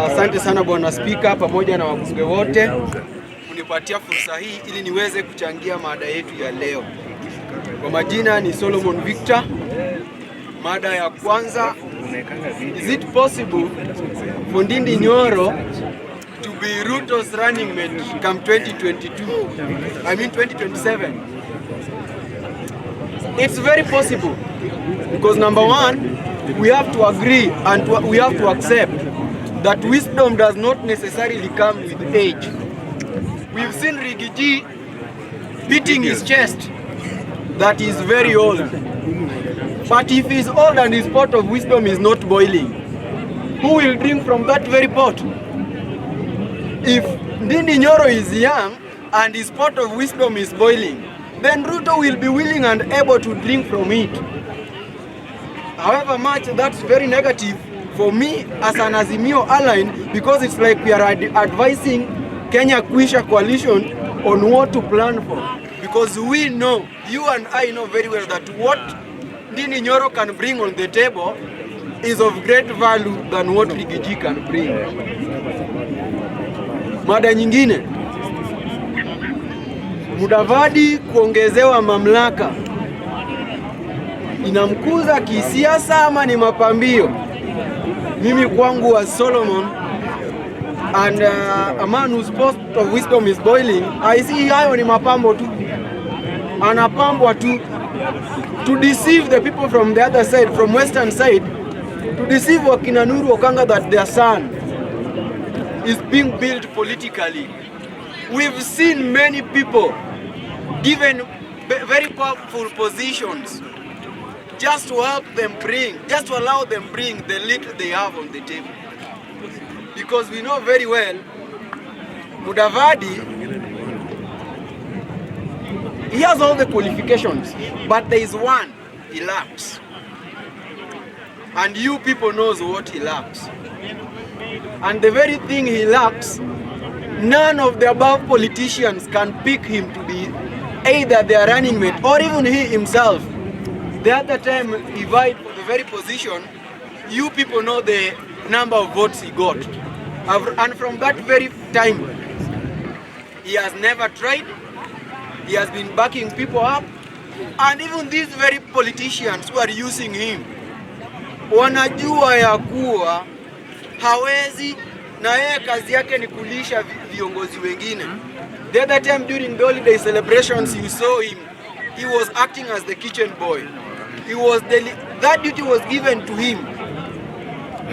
Asante sana Bwana Speaker pamoja na wabunge wote kunipatia fursa hii ili niweze kuchangia mada yetu ya leo. Kwa majina ni Solomon Victor. Mada ya kwanza, is it possible for Ndindi Nyoro to be Ruto's running mate come 2027? It's very possible because number one, we have to agree and we have to accept that wisdom does not necessarily come with age. We've seen Rigiji beating his chest that he is very old. But if he is old and his pot of wisdom is not boiling, who will drink from that very pot? If Ndindi Nyoro is young and his pot of wisdom is boiling, then Ruto will be willing and able to drink from it. However much that's very negative for me as an Azimio ally, because it's like we are advising Kenya Kwisha coalition on what to plan for. Because we know, you and I know very well that what Ndindi Nyoro can bring on the table is of great value than what Rigiji can bring. Mada nyingine, Mudavadi kuongezewa mamlaka inamkuza kisiasa ama ni mapambio? Mimi kwangu wa Solomon and a man whose pot of wisdom is boiling, I see hayo ni mapambo tu. Anapambwa tu to deceive the people from the other side, from western side, to deceive wakina Nuru Okanga that their son is being built politically. We've seen many people given very powerful positions just to help them bring, just to allow them bring the little they have on the table. Because we know very well, Mudavadi, he has all the qualifications, but there is one he lacks. And you people knows what he lacks. And the very thing he lacks, none of the above politicians can pick him to be either their running mate or even he himself. The other time he vied for the very position, you people know the number of votes he got. And from that very time, he has never tried. He has been backing people up. And even these very politicians who are using him, wanajua ya kuwa hawezi na yeye kazi yake ni kulisha viongozi wengine. The other time during the holiday celebrations, you saw him. He was acting as the kitchen boy. That duty was given to him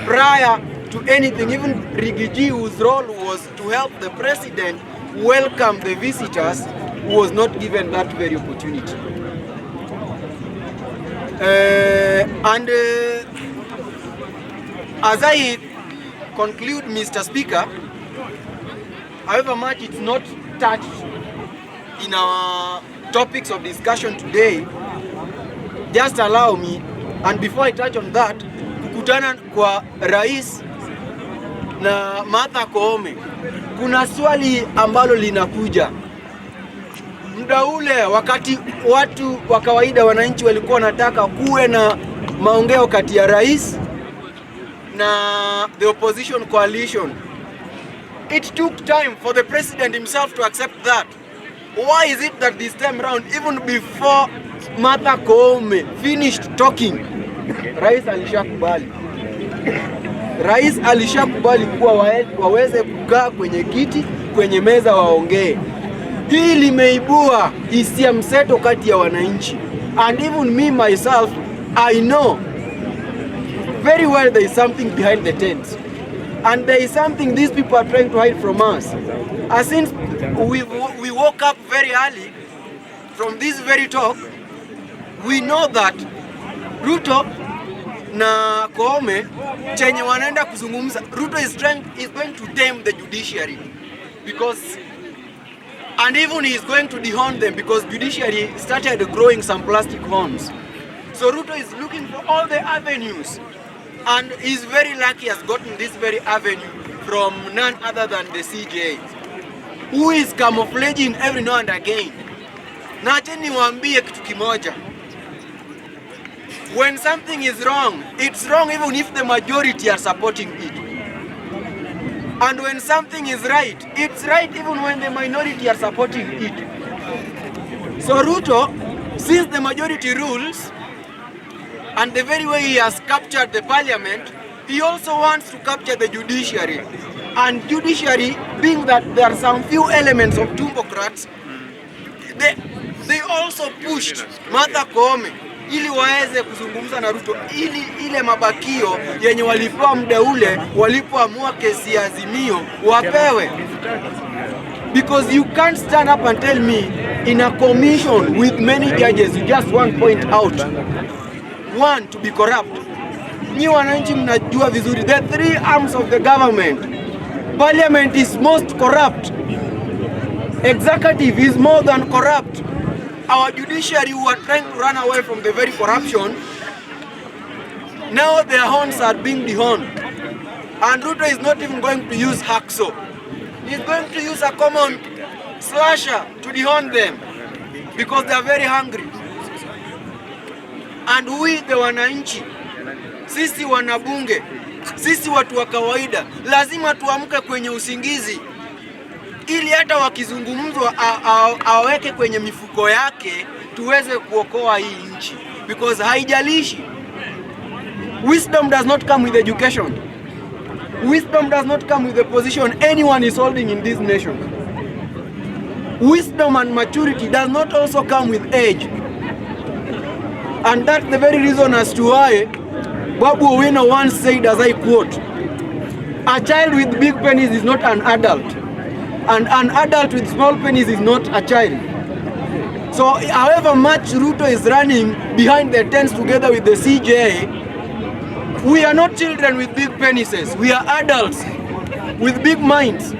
prior to anything. Even Rigiji, whose role was to help the president welcome the visitors, was not given that very opportunity. As I conclude, Mr. Speaker, however much it's not touched in our topics of discussion today, just allow me, and before I touch on that, kukutana kwa Rais na Martha Koome, kuna swali ambalo linakuja. Muda ule wakati watu wa kawaida, wananchi walikuwa wanataka kuwe na maongeo kati ya Rais na the opposition coalition. It took time for the president himself to accept that. Why is it that this time around, even before Martha Koome finished talking, Rais alishakubali? Rais alishakubali kuwa waweze kukaa kwenye kiti, kwenye meza waongee. Hii limeibua hisia mseto kati ya wananchi. And even me myself, I know very well there is something behind the tents. And there is something these people are trying to hide from us. As since we woke up very early from this very talk, we know that Ruto na Koome chenye wanaenda kuzungumza, Ruto is going to tame the judiciary, because and even he is going to dehorn them, because judiciary started growing some plastic horns. So Ruto is looking for all the avenues, and he's very lucky he has gotten this very avenue from none other than the CJ, who is camouflaging every now and again. Na acheni niwaambie kitu kimoja. when something is wrong, it's wrong even if the majority are supporting it. And when something is right, it's right even when the minority are supporting it. So Ruto, since the majority rules, and the very way he has captured the parliament, he also wants to capture the judiciary. And judiciary, being that there are some few elements of Democrats, they also pushed Martha Koome ili waeze kuzungumza na Ruto, ili ile mabakio yenye walipewa muda ule walipoamua kesi ya Azimio wapewe. Because you can't stand up and tell me in a commission with many judges, you just want to point out one to be corrupt. Nyi wananchi mnajua vizuri, the three arms of the government. Parliament is most corrupt. Executive is more than corrupt. Our judiciary, who are trying to run away from the very corruption, now their horns are being dehorned. And Ruto is not even going to use hacksaw. He's going to use a common slasher to dehorn them because they are very hungry. And we the wananchi, sisi wanabunge, sisi watu wa kawaida, lazima tuamke kwenye usingizi ili hata wakizungumzwa aweke kwenye mifuko yake tuweze kuokoa hii nchi. Because haijalishi, wisdom does not come with education. Wisdom does not come with the position anyone is holding in this nation. Wisdom and maturity does not also come with age. And that's the very reason as to why Babu Owino once said, as I quote, "A child with big penis is not an adult, and an adult with small penis is not a child." So however much Ruto is running behind the tents together with the CJ, we are not children with big penises. We are adults with big minds,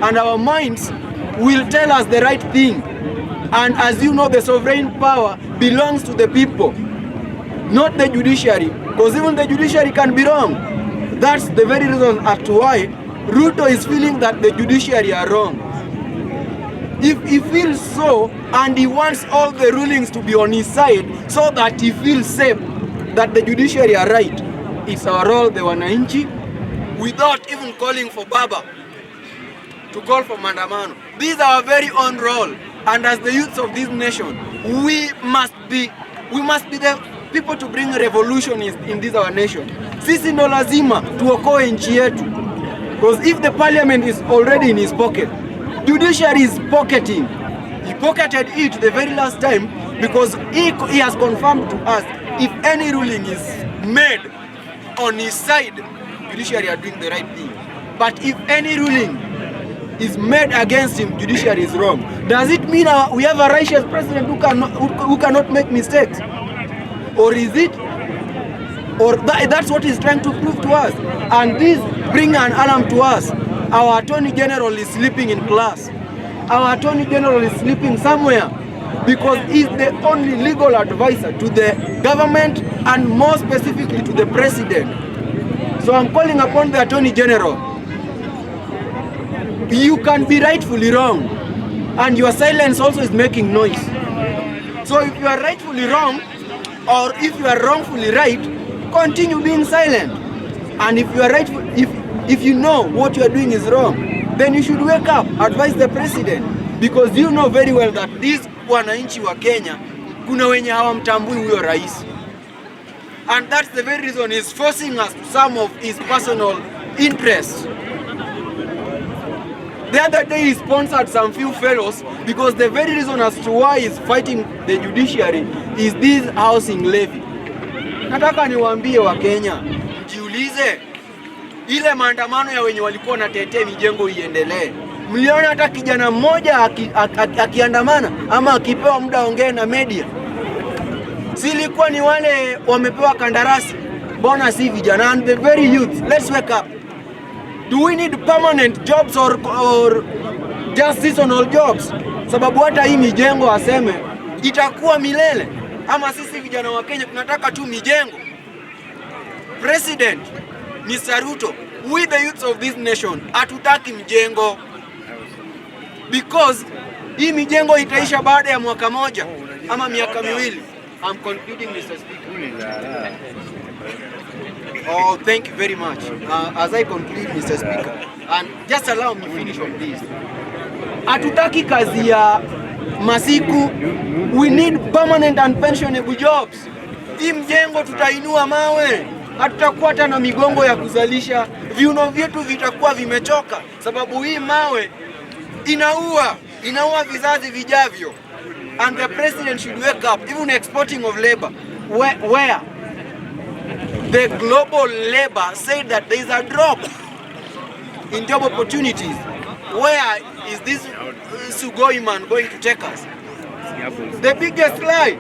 and our minds will tell us the right thing. And as you know, the sovereign power belongs to the people, not the judiciary, because even the judiciary can be wrong. That's the very reason as to why Ruto is feeling that the judiciary are wrong. If he feels so, and he wants all the rulings to be on his side so that he feels safe that the judiciary are right, it's our role, the wananchi, without even calling for Baba to call for Mandamano. These are our very own role, and as the youths of this nation, we must be the people to bring revolution in this our nation. Sisi ndo lazima tuokoe nchi yetu. Because if the parliament is already in his pocket, judiciary is pocketing. He pocketed it the very last time because he has confirmed to us if any ruling is made on his side, judiciary are doing the right thing. But if any ruling is made against him, judiciary is wrong. Does it mean we have a righteous president who cannot make mistakes? Or is it? Or that's what he's trying to prove to us. And this brings an alarm to us. Our Attorney General is sleeping in class. Our Attorney General is sleeping somewhere because he's the only legal advisor to the government and more specifically to the president. So I'm calling upon the Attorney General. You can be rightfully wrong, and your silence also is making noise. So if you are rightfully wrong, or if you are wrongfully right, continue being silent. And if you are rightful, if you know what you are doing is wrong, then you should wake up, advise the president, because you know very well that these wananchi wa Kenya, kuna wenye hawamtambui huyo rais. And that's the very reason he's forcing us to some of his personal interests. The other day he sponsored some few fellows because the very reason as to why he's fighting the judiciary is this housing levy. Nataka niwaambie wa Kenya, jiulize, ile maandamano ya wenye walikuwa na tetea mijengo iendelee. Mliona hata kijana mmoja akiandamana ama akipewa muda ongee na media? Silikuwa ni wale wamepewa kandarasi, bona si vijana and the very youth. Let's wake up. Do we need permanent jobs or just seasonal jobs? Sababu hata hii mijengo aseme itakuwa milele, ama sisi vijana wa Kenya tunataka tu mijengo. President Mr. Ruto, we the youths of this nation hatutaki mjengo, because hii mijengo itaisha baada ya mwaka moja ama miaka miwili. I'm concluding, Mr. Speaker. Oh, thank you very much. As I conclude, Mr. Speaker, and just allow me finish on this. Hatutaki kazi ya masiku. We need permanent and pensionable jobs. Hii mjengo tutainua mawe, hatutakuwa hata na migongo ya kuzalisha. Viuno vyetu vitakuwa vimechoka, sababu hii mawe inaua vizazi vijavyo. And the president should wake up, even exporting of labor, where the global labor said that there is a drop in job opportunities. Where is this Sugoi man going to take us? The biggest lie.